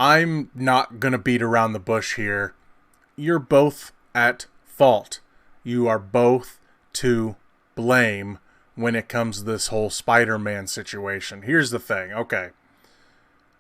I'm not going to beat around the bush here. You're both at fault. You are both to blame when it comes to this whole Spider-Man situation. Here's the thing. Okay.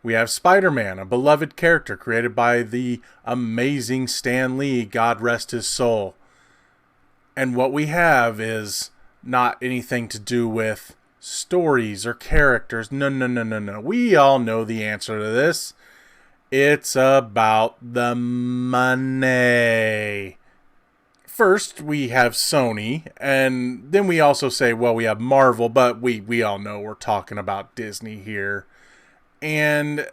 We have Spider-Man, a beloved character created by the amazing Stan Lee, God rest his soul. And what we have is not anything to do with stories or characters. No. We all know the answer to this. It's about the money. First, we have Sony, and then we also say, well, we have Marvel, but we all know we're talking about Disney here. And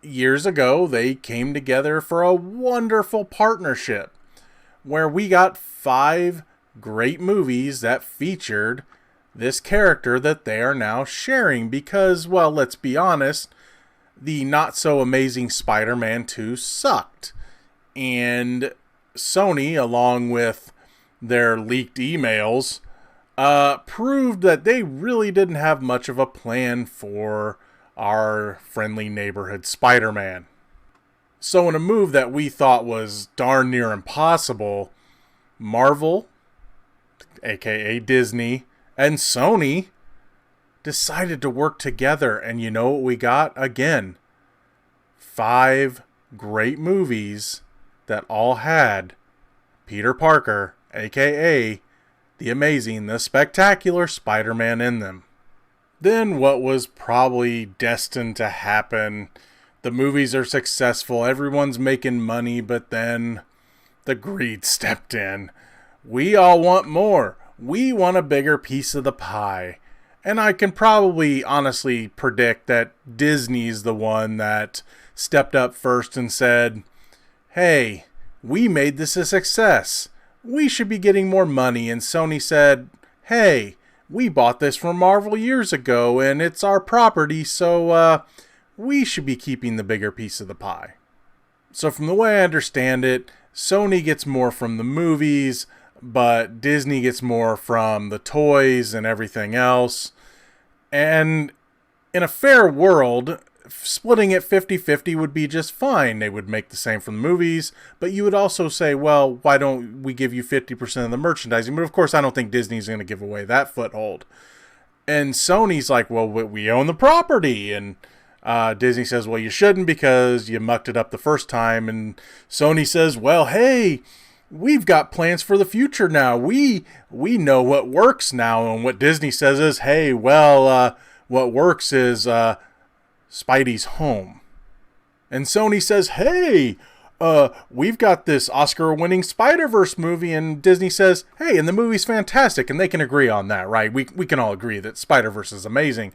years ago, they came together for a wonderful partnership where we got 5 great movies that featured this character that they are now sharing because, well, let's be honest, the not-so-amazing Spider-Man 2 sucked. And Sony, along with their leaked emails, proved that they really didn't have much of a plan for our friendly neighborhood Spider-Man. So in a move that we thought was darn near impossible, Marvel, aka Disney, and Sony decided to work together, and you know what we got? Again, 5 great movies that all had Peter Parker, aka the amazing, the spectacular Spider-Man in them. Then what was probably destined to happen, the movies are successful, everyone's making money, but then the greed stepped in. We all want more. We want a bigger piece of the pie. And I can probably honestly predict that Disney's the one that stepped up first and said, hey, we made this a success. We should be getting more money. And Sony said, hey, we bought this from Marvel years ago and it's our property, so we should be keeping the bigger piece of the pie. So from the way I understand it, Sony gets more from the movies, but Disney gets more from the toys and everything else. And in a fair world, splitting it 50-50 would be just fine. They would make the same from the movies, but you would also say, well, why don't we give you 50% of the merchandising? But of course, I don't think Disney's going to give away that foothold. And Sony's like, well, we own the property. And Disney says, well, you shouldn't because you mucked it up the first time. And Sony says, well, hey, we've got plans for the future now. We know what works now. And what Disney says is, hey, well, what works is Spidey's home. And Sony says, hey, we've got this Oscar-winning Spider-Verse movie. And Disney says, hey, and the movie's fantastic. And they can agree on that, right? We can all agree that Spider-Verse is amazing.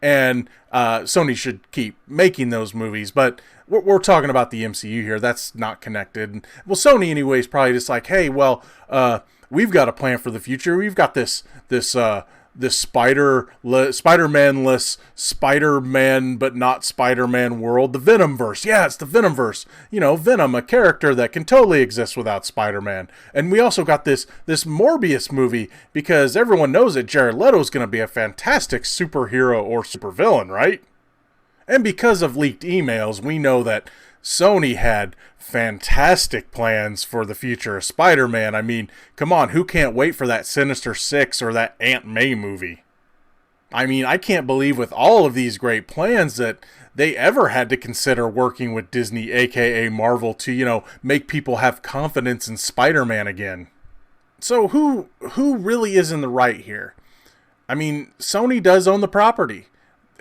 And Sony should keep making those movies. But we're talking about the MCU here. That's not connected. Well, Sony anyway is probably just like, hey, well, we've got a plan for the future. We've got this Spider-Man-less Spider-Man but not Spider-Man world, the Venomverse. Yeah, it's the Venomverse. You know, Venom, a character that can totally exist without Spider-Man. And we also got this Morbius movie because everyone knows that Jared Leto's going to be a fantastic superhero or supervillain, right? And because of leaked emails, we know that Sony had fantastic plans for the future of Spider-Man. I mean, come on, who can't wait for that Sinister Six or that Aunt May movie? I mean, I can't believe with all of these great plans that they ever had to consider working with Disney, aka Marvel, to, make people have confidence in Spider-Man again. So who really is in the right here? I mean, Sony does own the property.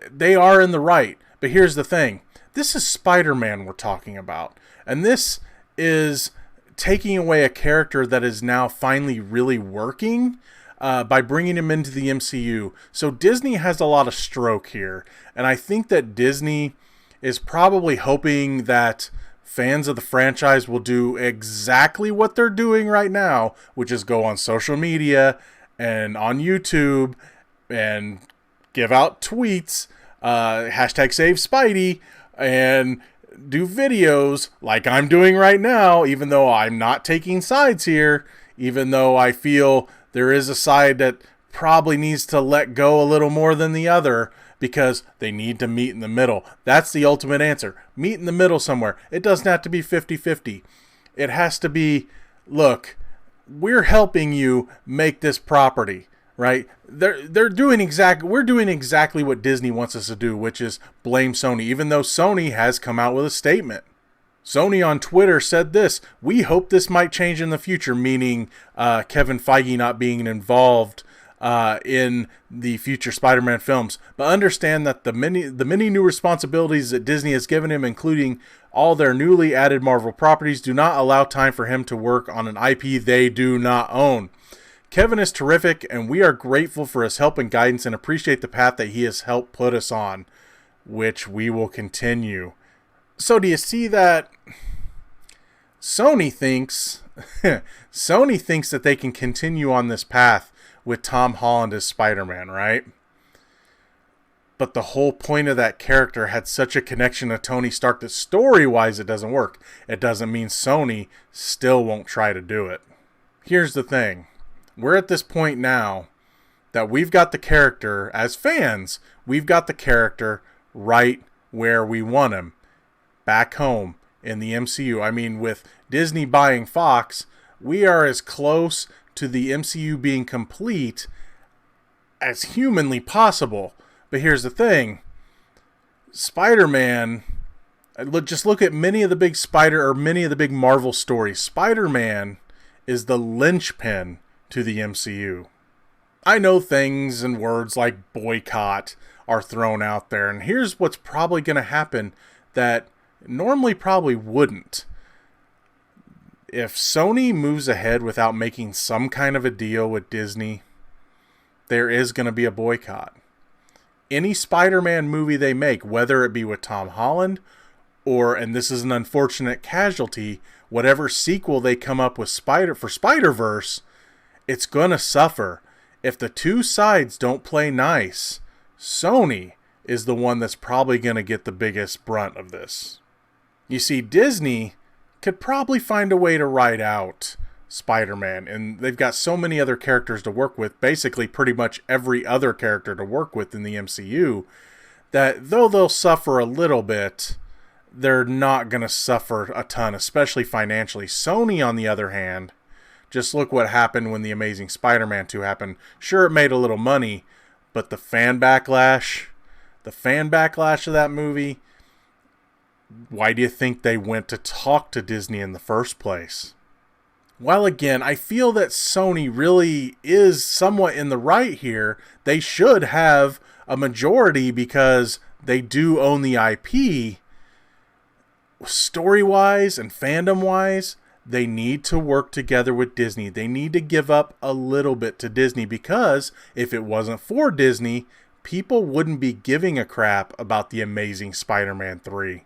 They are in the right. But here's the thing. This is Spider-Man we're talking about. And this is taking away a character that is now finally really working by bringing him into the MCU. So Disney has a lot of stroke here. And I think that Disney is probably hoping that fans of the franchise will do exactly what they're doing right now, which is go on social media and on YouTube and give out tweets, hashtag save Spidey, and do videos like I'm doing right now, even though I'm not taking sides here, even though I feel there is a side that probably needs to let go a little more than the other, because they need to meet in the middle. That's the ultimate answer. Meet in the middle somewhere. It doesn't have to be 50-50. It has to be, look, we're helping you make this property, right? We're doing exactly what Disney wants us to do, which is blame Sony, even though Sony has come out with a statement. Sony on Twitter said this: "We hope this might change in the future," meaning Kevin Feige not being involved in the future Spider-Man films. But understand that the many new responsibilities that Disney has given him, including all their newly added Marvel properties, do not allow time for him to work on an IP they do not own. Kevin is terrific, and we are grateful for his help and guidance and appreciate the path that he has helped put us on, which we will continue. So do you see that Sony thinks that they can continue on this path with Tom Holland as Spider-Man, right? But the whole point of that character had such a connection to Tony Stark that story-wise it doesn't work. It doesn't mean Sony still won't try to do it. Here's the thing. We're at this point now that we've got the character, as fans, we've got the character right where we want him. Back home in the MCU. I mean, with Disney buying Fox, we are as close to the MCU being complete as humanly possible. But here's the thing. Spider-Man, just look at many of the big Marvel stories. Spider-Man is the linchpin to the MCU. I know things and words like boycott are thrown out there, and here's what's probably going to happen that normally probably wouldn't. If Sony moves ahead without making some kind of a deal with Disney, there is going to be a boycott. Any Spider-Man movie they make, whether it be with Tom Holland or, and this is an unfortunate casualty, whatever sequel they come up with for Spider-Verse, it's going to suffer. If the two sides don't play nice, Sony is the one that's probably going to get the biggest brunt of this. You see, Disney could probably find a way to write out Spider-Man, and they've got so many other characters to work with, basically pretty much every other character to work with in the MCU, that though they'll suffer a little bit, they're not going to suffer a ton, especially financially. Sony, on the other hand, just look what happened when The Amazing Spider-Man 2 happened. Sure, it made a little money, but the fan backlash of that movie, why do you think they went to talk to Disney in the first place? While again, I feel that Sony really is somewhat in the right here. They should have a majority because they do own the IP. Story-wise and fandom-wise, they need to work together with Disney. They need to give up a little bit to Disney, because if it wasn't for Disney, people wouldn't be giving a crap about The Amazing Spider-Man 3.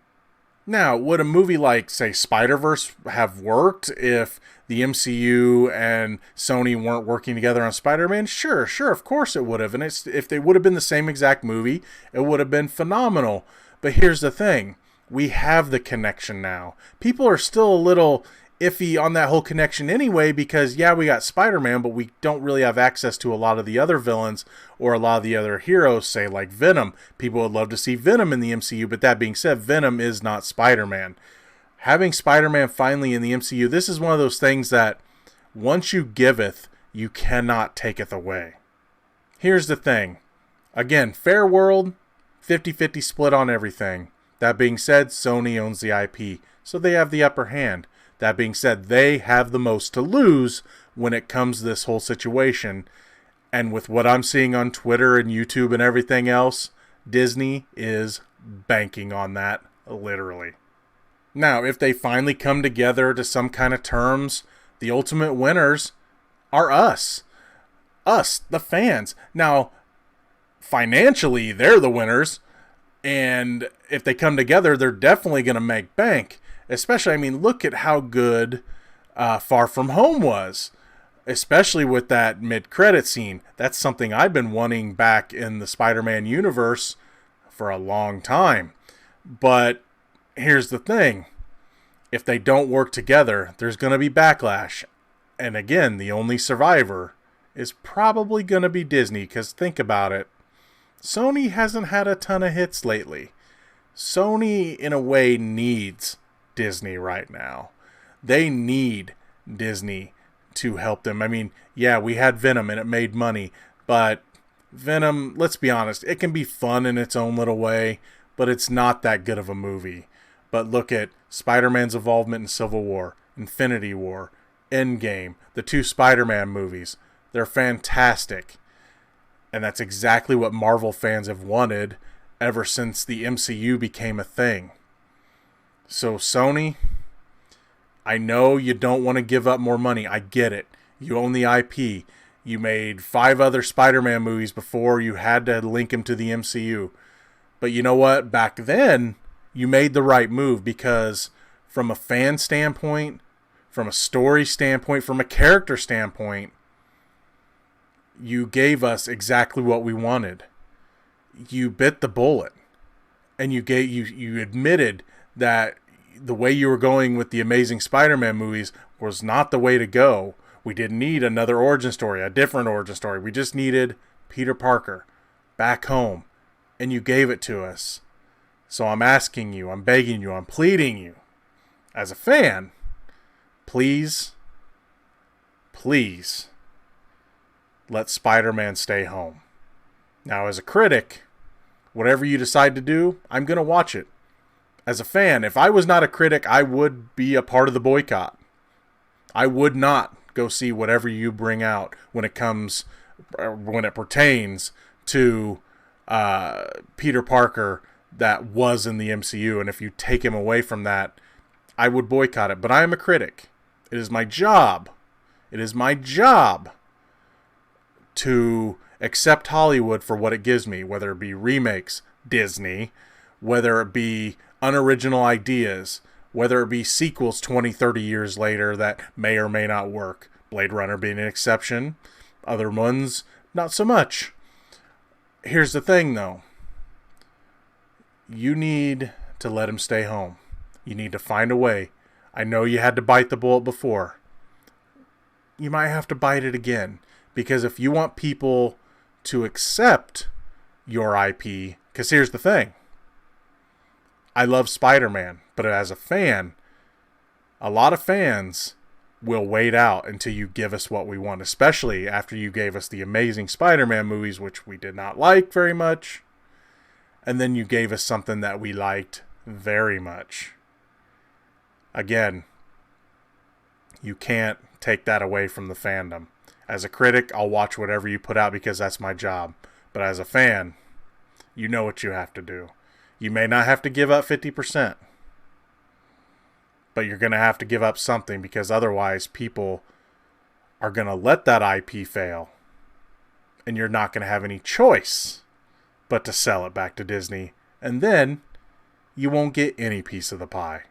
Now, would a movie like, say, Spider-Verse have worked if the MCU and Sony weren't working together on Spider-Man? Sure, of course it would have. And if they would have been the same exact movie, it would have been phenomenal. But here's the thing. We have the connection now. People are still a little iffy on that whole connection anyway, because yeah, we got Spider-Man, but we don't really have access to a lot of the other villains or a lot of the other heroes, say like Venom. People would love to see Venom in the MCU, but that being said, Venom is not Spider-Man. Having Spider-Man finally in the MCU, this is one of those things that once you giveth, you cannot taketh away. Here's the thing. Again, fair world, 50-50 split on everything. That being said, Sony owns the IP, so they have the upper hand. That being said, they have the most to lose when it comes to this whole situation. And with what I'm seeing on Twitter and YouTube and everything else, Disney is banking on that, literally. Now, if they finally come together to some kind of terms, the ultimate winners are us. Us, the fans. Now, financially, they're the winners. And if they come together, they're definitely going to make bank. Especially, I mean, look at how good Far From Home was. Especially with that mid-credit scene. That's something I've been wanting back in the Spider-Man universe for a long time. But here's the thing. If they don't work together, there's going to be backlash. And again, the only survivor is probably going to be Disney. Because think about it. Sony hasn't had a ton of hits lately. Sony, in a way, needs Disney right now. They need Disney to help them. I mean, yeah, we had Venom and it made money, but Venom, let's be honest, it can be fun in its own little way, but it's not that good of a movie. But look at Spider-Man's involvement in Civil War, Infinity War, Endgame, the 2 Spider-Man movies. They're fantastic. And that's exactly what Marvel fans have wanted ever since the MCU became a thing. So Sony, I know you don't want to give up more money. I get it. You own the IP. You made 5 other Spider-Man movies before you had to link them to the MCU. But you know what? Back then, you made the right move because from a fan standpoint, from a story standpoint, from a character standpoint, you gave us exactly what we wanted. You bit the bullet. And you admitted that the way you were going with the Amazing Spider-Man movies was not the way to go. We didn't need another origin story, a different origin story. We just needed Peter Parker back home. And you gave it to us. So I'm asking you, I'm begging you, I'm pleading you, as a fan, please let Spider-Man stay home. Now, as a critic, whatever you decide to do, I'm going to watch it. As a fan, if I was not a critic, I would be a part of the boycott. I would not go see whatever you bring out when it pertains to Peter Parker that was in the MCU. And if you take him away from that, I would boycott it. But I am a critic. It is my job. It is my job to accept Hollywood for what it gives me, whether it be remakes, Disney, whether it be unoriginal ideas, whether it be sequels 20, 30 years later that may or may not work. Blade Runner being an exception. Other ones, not so much. Here's the thing, though. You need to let him stay home. You need to find a way. I know you had to bite the bullet before. You might have to bite it again. Because if you want people to accept your IP, because here's the thing. I love Spider-Man, but as a fan, a lot of fans will wait out until you give us what we want, especially after you gave us the Amazing Spider-Man movies, which we did not like very much, and then you gave us something that we liked very much. Again, you can't take that away from the fandom. As a critic, I'll watch whatever you put out because that's my job. But as a fan, you know what you have to do. You may not have to give up 50%. But you're going to have to give up something because otherwise people are going to let that IP fail. And you're not going to have any choice but to sell it back to Disney. And then you won't get any piece of the pie.